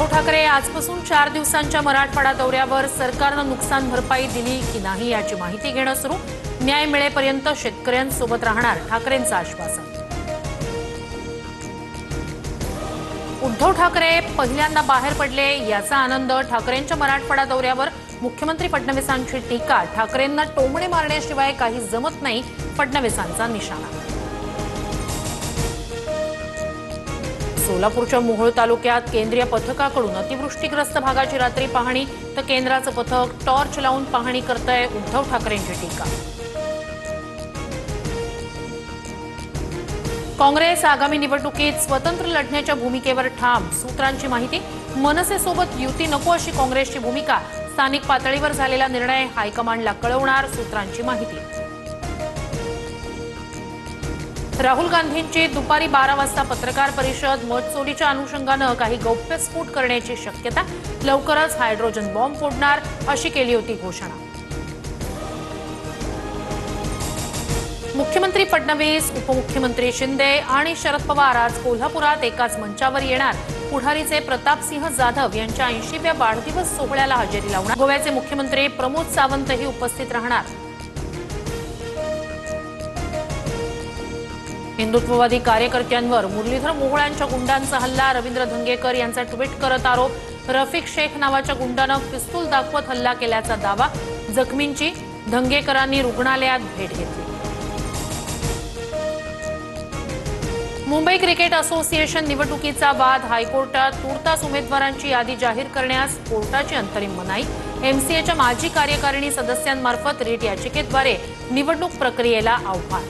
उद्धव ठाकरे आजपासून 4 दिवसांच्या मराठवाडा दौऱ्यावर. सरकारनं नुकसान भरपाई दिली की नाही याची माहिती घेणं सुरू. न्याय मिळेपर्यंत शेतकऱ्यांसोबत राहणार, ठाकरेंचं आश्वासन. उद्धव ठाकरे पहिल्यांदा बाहेर पडले, याचा आनंद. ठाकरेंच्या मराठवाडा दौऱ्यावर मुख्यमंत्री फडणवीसांची टीका. ठाकरेंना टोमणे मारण्याशिवाय काही जमत नाही, फडणवीसांचा निशाणा. सोलापूरच्या मोहोळ तालुक्यात केंद्रीय पथकाकडून अतिवृष्टीग्रस्त भागाची रात्री पाहणी, तर केंद्राचं पथक टॉर्च लावून पाहणी करतंय, उद्धव ठाकरेंची टीका. काँग्रेस आगामी निवडणुकीत स्वतंत्र लढण्याच्या भूमिकेवर ठाम. सूत्रांची माहिती. मनसेसोबत युती नको अशी काँग्रेसची भूमिका. स्थानिक पातळीवर झालेला निर्णय हायकमांडला कळवणार, सूत्रांची माहिती. राहुल गांधींची दुपारी 12 वाजता पत्रकार परिषद. मतचोरीच्या अनुषंगानं काही गौप्यस्फोट करण्याची शक्यता. लवकरच हायड्रोजन बॉम्ब फोडणार, अशी केली होती घोषणा. मुख्यमंत्री फडणवीस, उपमुख्यमंत्री शिंदे आणि शरद पवार आज कोल्हापुरात एकाच मंचावर येणार. पुढारीचे प्रतापसिंह जाधव यांच्या 80व्या वाढदिवस सोहळ्याला हजेरी लावणार. गोव्याचे मुख्यमंत्री प्रमोद सावंतही उपस्थित राहणार. हिंदुत्ववादी कार्यकर्त्यांवर मुरलीधर मोहोळांच्या गुंडांचा हल्ला. रवींद्र धंगेकर यांचा ट्विट करत आरोप. रफिक शेख नावाच्या गुंडानं पिस्तूल दाखवत हल्ला केल्याचा दावा. जखमींची धंगेकरांनी रुग्णालयात भेट घेतली. मुंबई क्रिकेट असोसिएशन निवडणुकीचा वाद. हायकोर्टात तूर्तास उमेदवारांची यादी जाहीर करण्यास कोर्टाची अंतरिम मनाई. एमसीएच्या माजी कार्यकारिणी सदस्यांमार्फत रीट याचिकेद्वारे निवडणूक प्रक्रियेला आव्हान.